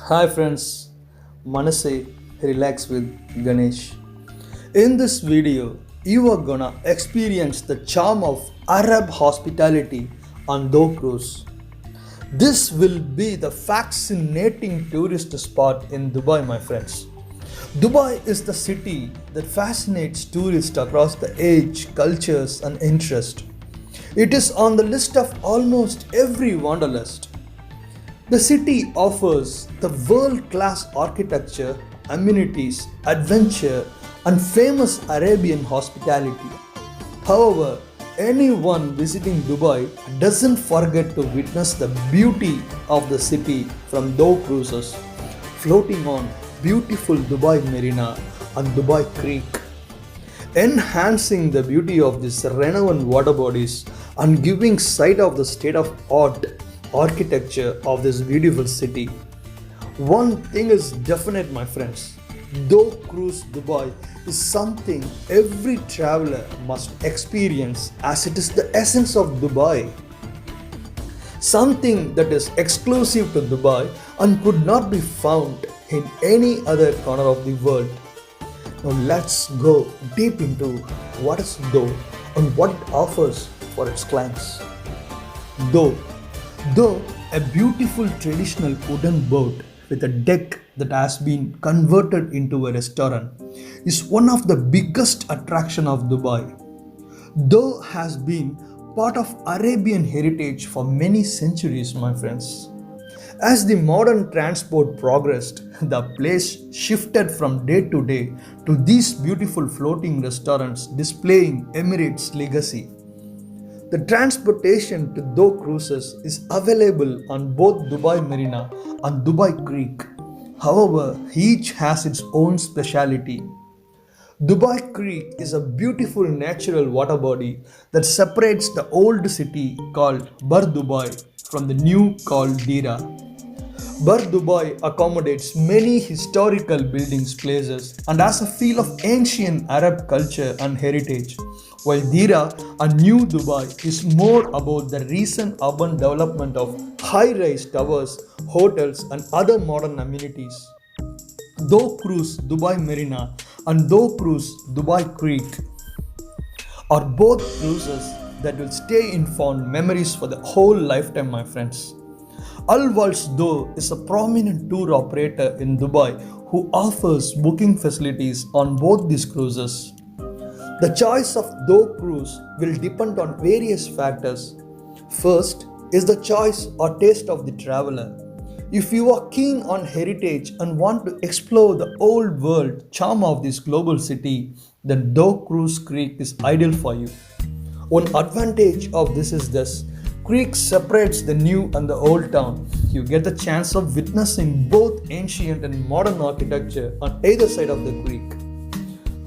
Hi friends, Manase Relax with Ganesh. In this video, you are gonna experience the charm of Arab hospitality on Dhow Cruise. This will be the fascinating tourist spot in Dubai, my friends. Dubai is the city that fascinates tourists across the age, cultures, and interest. It is on the list of almost every wanderlust. The city offers the world class architecture, amenities, adventure, and famous Arabian hospitality. However, anyone visiting Dubai doesn't forget to witness the beauty of the city from Dhow Cruises, floating on beautiful Dubai Marina and Dubai Creek, enhancing the beauty of these renowned water bodies and giving sight of the state of art architecture of this beautiful city. One thing is definite, my friends. Dhow Cruise Dubai is something every traveler must experience as it is the essence of Dubai. Something that is exclusive to Dubai and could not be found in any other corner of the world. Now let's go deep into what is Dhow and what it offers for its clients. Dhow, a beautiful traditional wooden boat with a deck that has been converted into a restaurant, is one of the biggest attractions of Dubai. Dhow has been part of Arabian heritage for many centuries, my friends. As the modern transport progressed, the place shifted from day to day to these beautiful floating restaurants displaying Emirates' legacy. The transportation to Dhow Cruises is available on both Dubai Marina and Dubai Creek. However, each has its own speciality. Dubai Creek is a beautiful natural water body that separates the old city called Bar Dubai from the new called Dira. Bar Dubai accommodates many historical buildings, places, and has a feel of ancient Arab culture and heritage, while Dira, a new Dubai, is more about the recent urban development of high-rise towers, hotels, and other modern amenities. Dhow Cruise Dubai Marina and Dhow Cruise Dubai Creek are both cruises that will stay in fond memories for the whole lifetime, my friends. Al Walsh Dhow is a prominent tour operator in Dubai who offers booking facilities on both these cruises. The choice of Dhow Cruise will depend on various factors. First is the choice or taste of the traveler. If you are keen on heritage and want to explore the old world charm of this global city, then Dhow Cruise Creek is ideal for you. One advantage of this is this: Creek separates the new and the old town. You get the chance of witnessing both ancient and modern architecture on either side of the creek.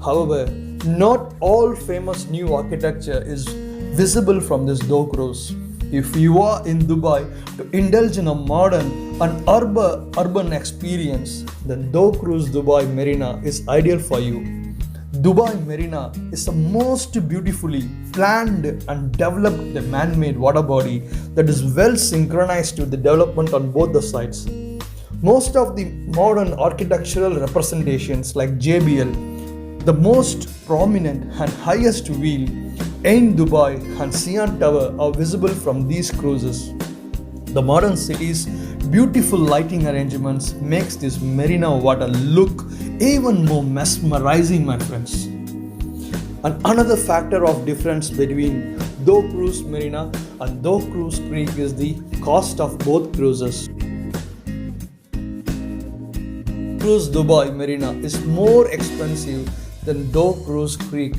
However, not all famous new architecture is visible from this Dhow Cruise. If you are in Dubai to indulge in a modern and urban experience, then Dhow Cruise Dubai Marina is ideal for you. Dubai Marina is the most beautifully planned and developed man-made water body that is well synchronized with the development on both the sides. Most of the modern architectural representations like JBL, the most prominent and highest wheel, Ain Dubai and Sian Tower are visible from these cruises. The modern city's beautiful lighting arrangements makes this marina water look even more mesmerizing, my friends. And another factor of difference between Dhow Cruise Marina and Dhow Cruise Creek is the cost of both cruises. Cruise Dubai Marina is more expensive than Dhow Cruise Creek.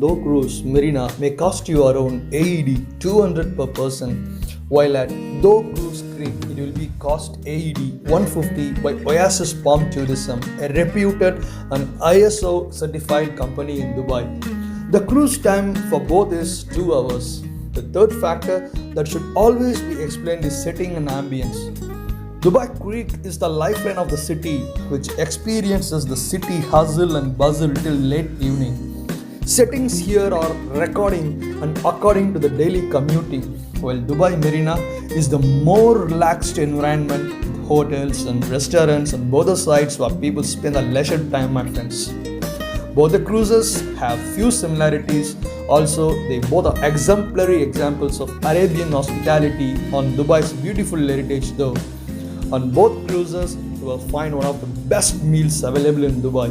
Dhow Cruise Marina may cost you around AED 200 per person, while at Dhow Cruise Creek it will be cost AED 150 by Oasis Palm Tourism, a reputed and ISO certified company in Dubai. The cruise time for both is 2 hours. The third factor that should always be explained is setting and ambience. Dubai Creek is the lifeline of the city, which experiences the city hustle and bustle till late evening. Settings here are recording and according to the daily commuting, while Dubai Marina is the more relaxed environment with hotels and restaurants on both the sides where people spend their leisure time, my friends. Both the cruises have few similarities. Also, they both are exemplary examples of Arabian hospitality on Dubai's beautiful heritage though. On both cruises, you will find one of the best meals available in Dubai.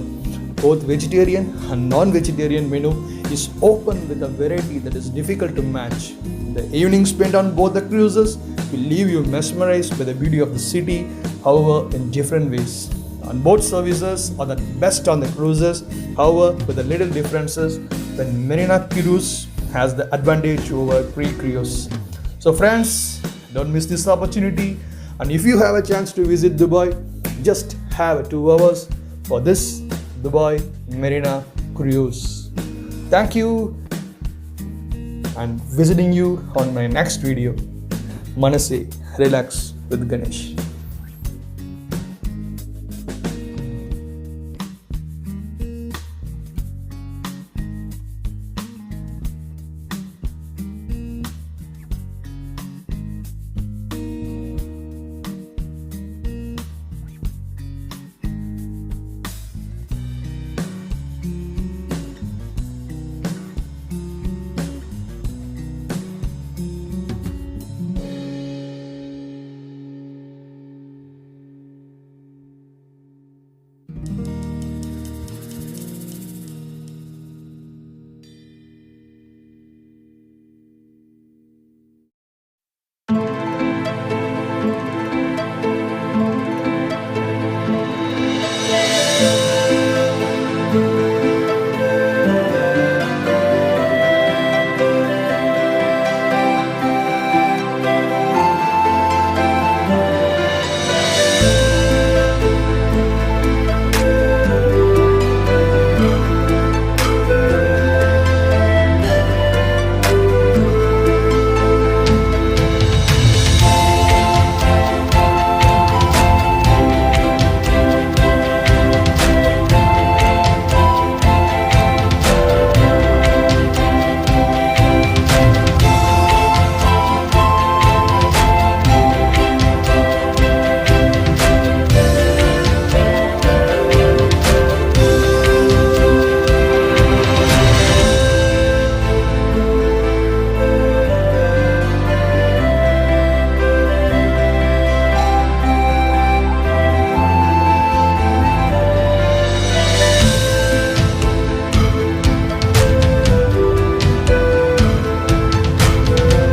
Both vegetarian and non-vegetarian menu is open with a variety that is difficult to match. The evening spent on both the cruises will leave you mesmerized by the beauty of the city, however in different ways. On both services are the best on the cruises, however with the little differences when Marina Cruise has the advantage over pre-cruise. So friends, don't miss this opportunity, and if you have a chance to visit Dubai, just have 2 hours for this Dubai Marina Cruise. Thank you, and visiting you on my next video. Manase, relax with Ganesh.